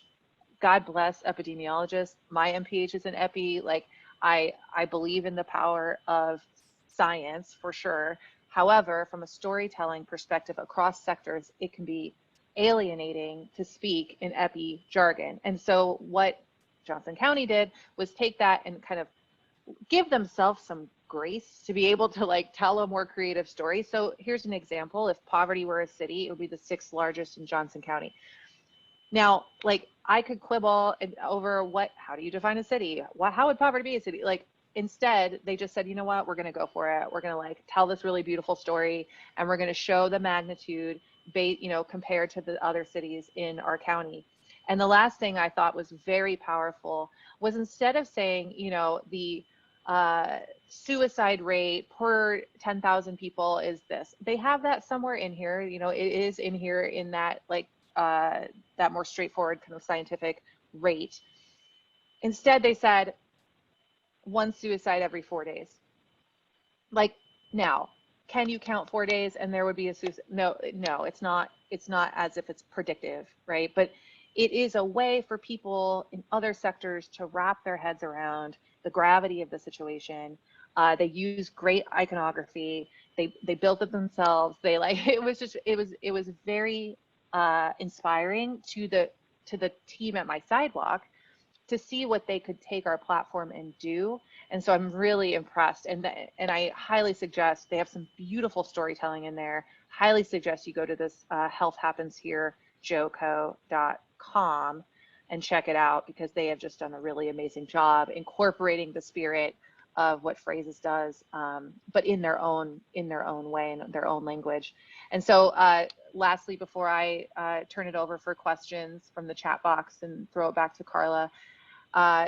God bless epidemiologists, my MPH is an epi, like I believe in the power of science for sure. However, from a storytelling perspective across sectors, it can be alienating to speak in epi jargon. And so what Johnson County did was take that and kind of give themselves some grace to be able to like tell a more creative story. So here's an example. If poverty were a city, it would be the 6th largest in Johnson County. Now, like I could quibble over how do you define a city? How would poverty be a city? Like instead, they just said, you know what, we're going to go for it. We're going to like tell this really beautiful story, and we're going to show the magnitude, compared to the other cities in our county. And the last thing I thought was very powerful was instead of saying, the suicide rate per 10,000 people is this, they have that somewhere in here. It is in here in that like that more straightforward kind of scientific rate. Instead, they said 1 suicide every 4 days. Like now, can you count 4 days and there would be a suicide? No, it's not. It's not as if it's predictive, right? But it is a way for people in other sectors to wrap their heads around the gravity of the situation. They use great iconography. They built it themselves. It was very inspiring to the team at my sidewalk to see what they could take our platform and do. And so I'm really impressed. And I highly suggest, they have some beautiful storytelling in there. Highly suggest you go to this healthhappenshere.joco.com and check it out, because they have just done a really amazing job incorporating the spirit of what Phrases does, but in their own way, in their own language. And so lastly, before I turn it over for questions from the chat box and throw it back to Carla,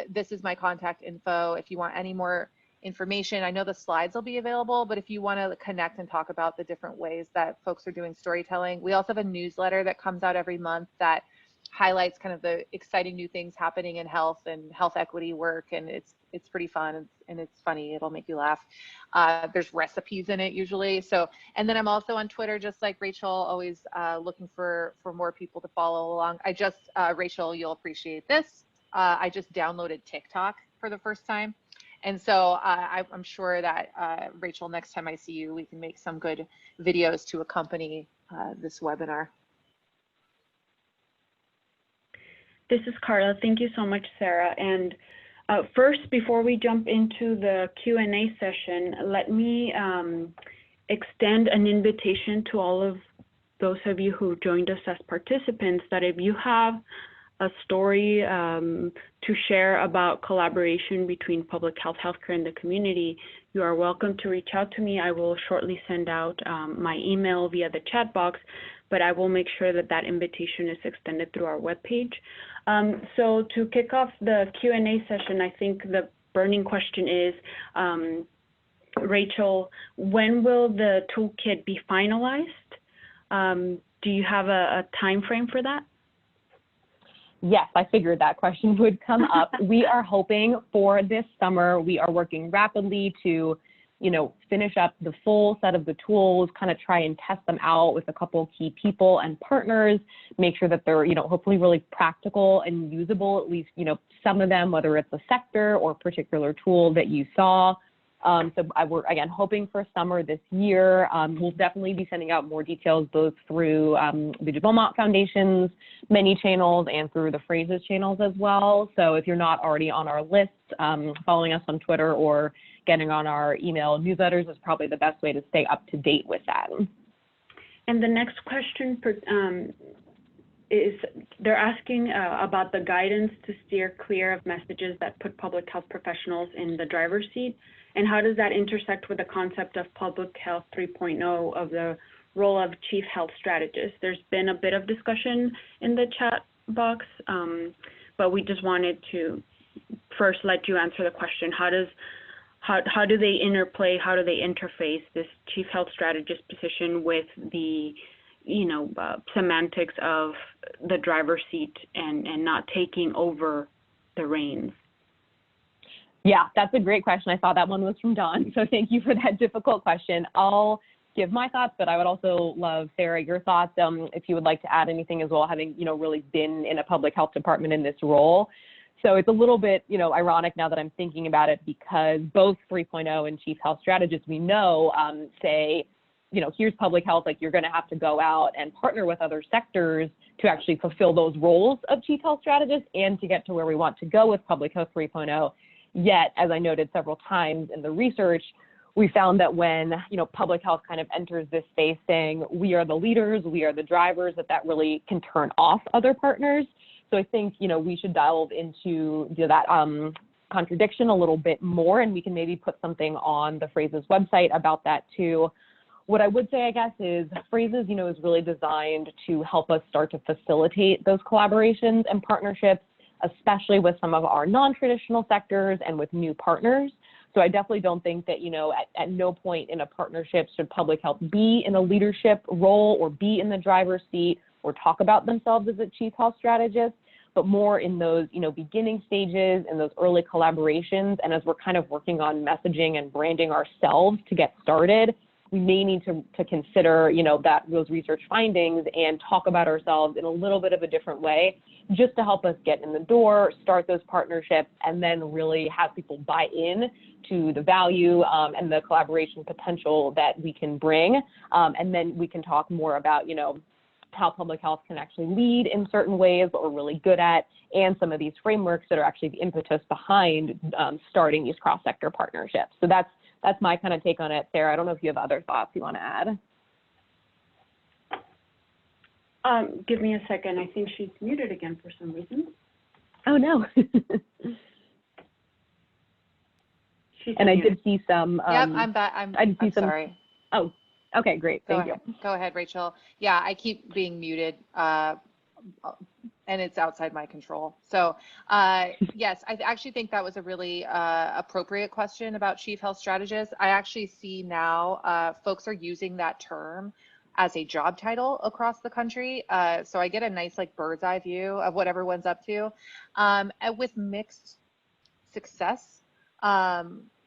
this is my contact info. If you want any more information, I know the slides will be available, but if you want to connect and talk about the different ways that folks are doing storytelling, we also have a newsletter that comes out every month that highlights kind of the exciting new things happening in health and health equity work, and it's pretty fun and it's funny. It'll make you laugh. There's recipes in it usually. So, and then I'm also on Twitter, just like Rachel, always looking for more people to follow along. I just, Rachel, you'll appreciate this. I just downloaded TikTok for the first time. And so I'm sure that, Rachel, next time I see you, we can make some good videos to accompany this webinar. This is Carla. Thank you so much, Sarah. And first, before we jump into the Q&A session, let me extend an invitation to all of those of you who joined us as participants, that if you have a story to share about collaboration between public health, healthcare, and the community, you are welcome to reach out to me. I will shortly send out my email via the chat box, but I will make sure that that invitation is extended through our webpage. So to kick off the Q&A session, I think the burning question is, Rachel, when will the toolkit be finalized? Do you have a time frame for that? Yes, I figured that question would come up. We are hoping for this summer. We are working rapidly to, finish up the full set of the tools, kind of try and test them out with a couple key people and partners, make sure that they're, hopefully really practical and usable, at least, some of them, whether it's a sector or particular tool that you saw. So we're, again, hoping for summer this year. We'll definitely be sending out more details both through the Beaumont Foundation's many channels and through the Phrases channels as well. So if you're not already on our list, following us on Twitter or getting on our email newsletters is probably the best way to stay up to date with that. And the next question is, they're asking about the guidance to steer clear of messages that put public health professionals in the driver's seat, and how does that intersect with the concept of public health 3.0 of the role of chief health strategist? There's been a bit of discussion in the chat box, but we just wanted to first let you answer the question. How do they interplay, how do they interface this chief health strategist position with the semantics of the driver's seat and not taking over the reins? Yeah, that's a great question. I thought that one was from Dawn, so thank you for that difficult question. I'll give my thoughts, but I would also love, Sarah, your thoughts, if you would like to add anything as well, having, really been in a public health department in this role. So it's a little bit, ironic now that I'm thinking about it, because both 3.0 and chief health strategists we know say, here's public health, like you're going to have to go out and partner with other sectors to actually fulfill those roles of chief health strategist and to get to where we want to go with public health 3.0. Yet, as I noted several times in the research, we found that when, public health kind of enters this space saying we are the leaders, we are the drivers, that really can turn off other partners. So I think, we should delve into that contradiction a little bit more, and we can maybe put something on the Phrases website about that too. What I would say, I guess, is Phrases, is really designed to help us start to facilitate those collaborations and partnerships, especially with some of our non-traditional sectors and with new partners. So I definitely don't think that, at no point in a partnership should public health be in a leadership role or be in the driver's seat or talk about themselves as a chief health strategist, but more in those, beginning stages and those early collaborations. And as we're kind of working on messaging and branding ourselves to get started, we may need to consider, those research findings and talk about ourselves in a little bit of a different way, just to help us get in the door, start those partnerships, and then really have people buy in to the value and the collaboration potential that we can bring. And then we can talk more about, how public health can actually lead in certain ways, what we're really good at, and some of these frameworks that are actually the impetus behind starting these cross-sector partnerships. So that's my kind of take on it. Sarah, I don't know if you have other thoughts you want to add. Give me a second. I think she's muted again for some reason. Oh, no. And I did see some. Yep, I'm back. I'm sorry. Oh, okay, great. Thank you. Go ahead, Rachel. Yeah, I keep being muted, and it's outside my control. So, yes, I actually think that was a really appropriate question about chief health strategist. I actually see now folks are using that term as a job title across the country. So I get a nice bird's eye view of what everyone's up to, and with mixed success.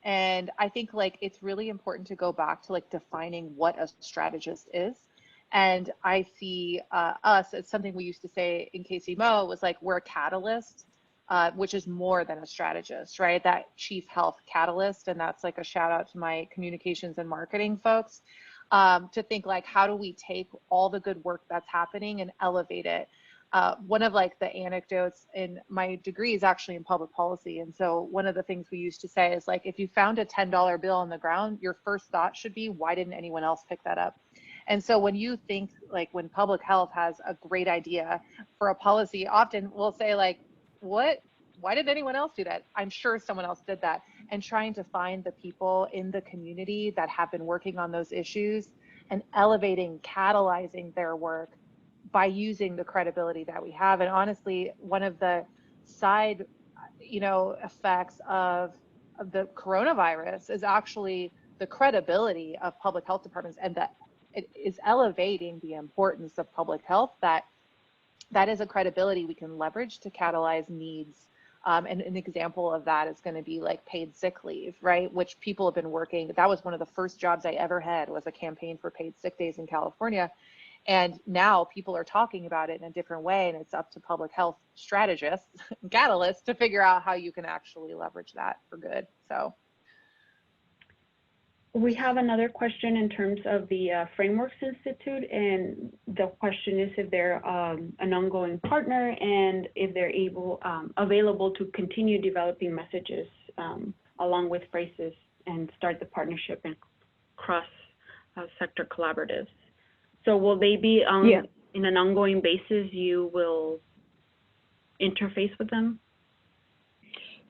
And I think it's really important to go back to defining what a strategist is. And I see us, it's something we used to say in KCMO was we're a catalyst, which is more than a strategist, right? That chief health catalyst. And that's a shout out to my communications and marketing folks, to think how do we take all the good work that's happening and elevate it. One of the anecdotes in my degree is actually in public policy. And so one of the things we used to say is if you found a $10 bill on the ground, your first thought should be, why didn't anyone else pick that up? And so when you think when public health has a great idea for a policy, often we'll say why did anyone else do that? I'm sure someone else did that. And trying to find the people in the community that have been working on those issues and elevating, catalyzing their work by using the credibility that we have. And honestly, one of the side, effects of the coronavirus is actually the credibility of public health departments, and that it is elevating the importance of public health. That is a credibility we can leverage to catalyze needs. And an example of that is going to be paid sick leave, right? Which people have been working. That was one of the first jobs I ever had, was a campaign for paid sick days in California. And now people are talking about it in a different way, and it's up to public health strategists, catalysts, to figure out how you can actually leverage that for good. So we have another question in terms of the Frameworks Institute, and the question is if they're an ongoing partner and if they're available to continue developing messages along with Phrases and start the partnership and cross-sector collaboratives. So will they be in an ongoing basis? You will interface with them?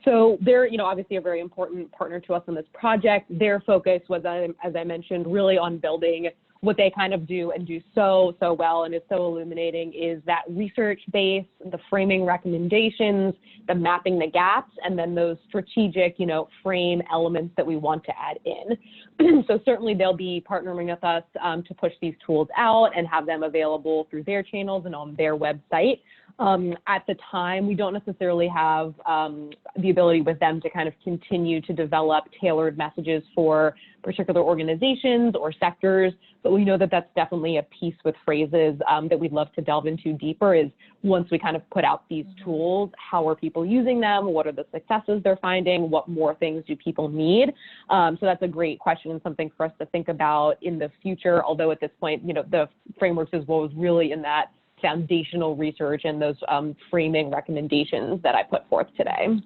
So they're, obviously a very important partner to us on this project. Their focus was, as I mentioned, really on building what they kind of do and do so well, and is so illuminating, is that research base, the framing recommendations, the mapping the gaps, and then those strategic, frame elements that we want to add in. So certainly they'll be partnering with us to push these tools out and have them available through their channels and on their website. At the time, we don't necessarily have the ability with them to kind of continue to develop tailored messages for particular organizations or sectors, but we know that that's definitely a piece with phrases that we'd love to delve into deeper is once we kind of put out these tools, how are people using them? What are the successes they're finding? What more things do people need? So that's a great question and something for us to think about in the future, although at this point, you know, the frameworks as well is really in that foundational research and those framing recommendations that I put forth today.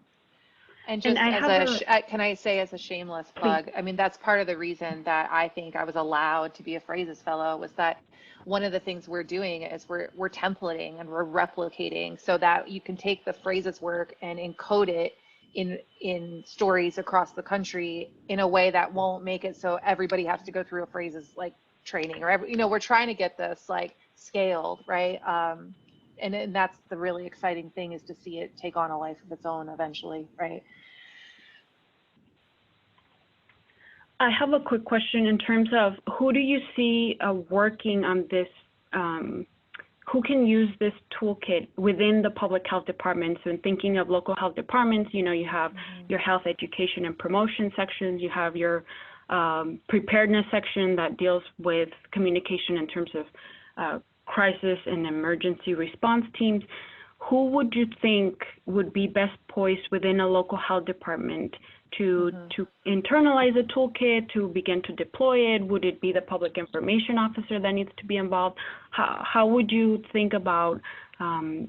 And just can I say as a shameless plug, I mean, that's part of the reason that I think I was allowed to be a Phrases Fellow was that one of the things we're doing is we're templating and we're replicating so that you can take the phrases work and encode it in stories across the country in a way that won't make it so everybody has to go through a phrases like training or you know, we're trying to get this like scaled, right? And that's the really exciting thing is to see it take on a life of its own eventually, right? I have a quick question in terms of who do you see working on this, who can use this toolkit within the public health departments? And thinking of local health departments, you know, you have your health education and promotion sections, you have your preparedness section that deals with communication in terms of crisis and emergency response teams. Who would you think would be best poised within a local health department to internalize a toolkit, to begin to deploy it? Would it be the public information officer that needs to be involved? How would you think about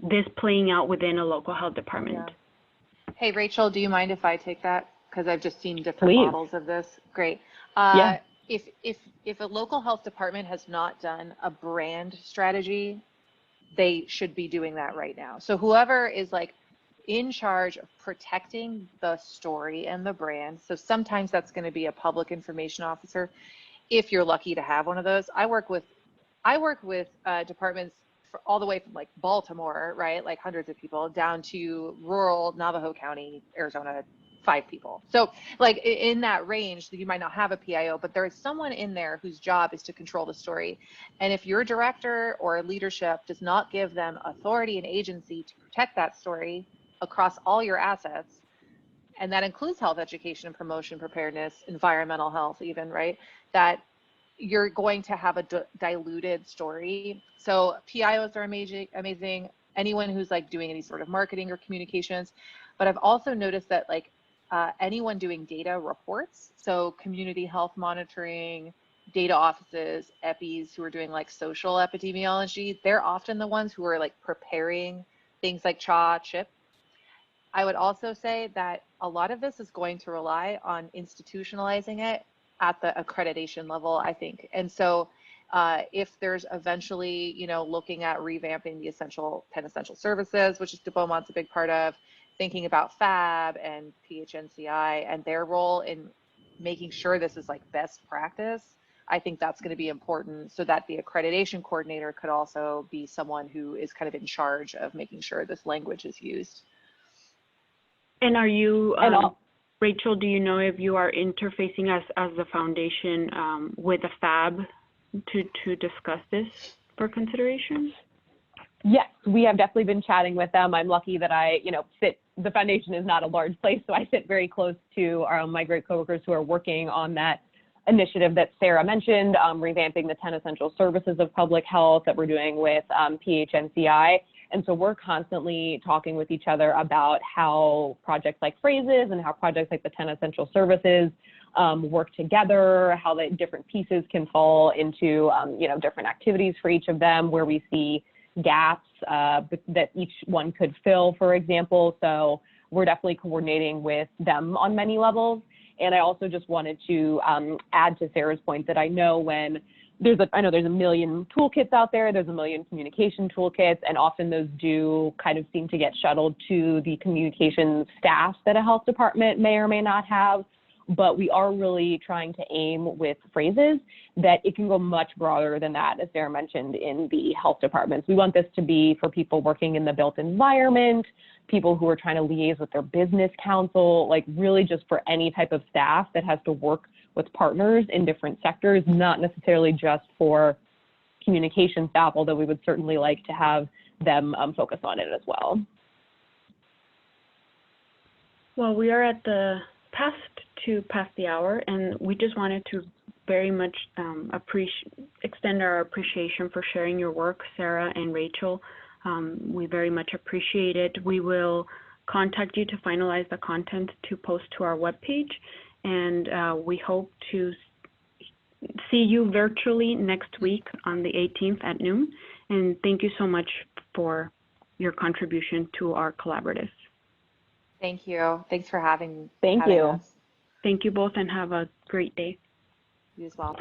this playing out within a local health department? Yeah. Hey, Rachel, do you mind if I take that? Because I've just seen different models of this. Great. Yeah. If a local health department has not done a brand strategy, they should be doing that right now. So whoever is like in charge of protecting the story and the brand, so sometimes that's going to be a public information officer, if you're lucky to have one of those. I work with departments all the way from like Baltimore, right, like hundreds of people, down to rural Navajo County, Arizona, 5 people. So like in that range, you might not have a PIO, but there is someone in there whose job is to control the story. And if your director or leadership does not give them authority and agency to protect that story across all your assets, and that includes health education and promotion, preparedness, environmental health even, right, that you're going to have a diluted story. So PIOs are amazing. Anyone who's like doing any sort of marketing or communications. But I've also noticed that like anyone doing data reports, so community health monitoring, data offices, EPIs who are doing like social epidemiology, they're often the ones who are like preparing things like CHIP. I would also say that a lot of this is going to rely on institutionalizing it at the accreditation level, I think. And so if there's eventually, you know, looking at revamping the 10 essential services, which is Beaumont's a big part of, thinking about FAB and PHNCI and their role in making sure this is like best practice, I think that's going to be important so that the accreditation coordinator could also be someone who is kind of in charge of making sure this language is used. And are you, Rachel, do you know if you are interfacing as the foundation with the FAB to discuss this for consideration? Yes, we have definitely been chatting with them. I'm lucky that I, you know, the foundation is not a large place, so I sit very close to my great coworkers who are working on that initiative that Sarah mentioned, revamping the 10 essential services of public health that we're doing with PHNCI. And so we're constantly talking with each other about how projects like Phrases and how projects like the 10 essential services work together, how the different pieces can fall into, you know, different activities for each of them, where we see gaps that each one could fill, for example. So we're definitely coordinating with them on many levels. And I also just wanted to add to Sarah's point that I know there's a million toolkits out there, there's a million communication toolkits, and often those do kind of seem to get shuttled to the communication staff that a health department may or may not have. But we are really trying to aim with Phrases that it can go much broader than that, as Sarah mentioned, in the health departments. We want this to be for people working in the built environment, people who are trying to liaise with their business council, like really just for any type of staff that has to work with partners in different sectors, not necessarily just for communication staff, although we would certainly like to have them focus on it as well. Well, we are at the past the hour, and we just wanted to very much extend our appreciation for sharing your work, Sarah and Rachel. We very much appreciate it. We will contact you to finalize the content to post to our webpage, and we hope to see you virtually next week on the 18th at noon. And thank you so much for your contribution to our collaborative. Thank you. Thanks for having Thank you. us. Thank you both, and have a great day. You as well.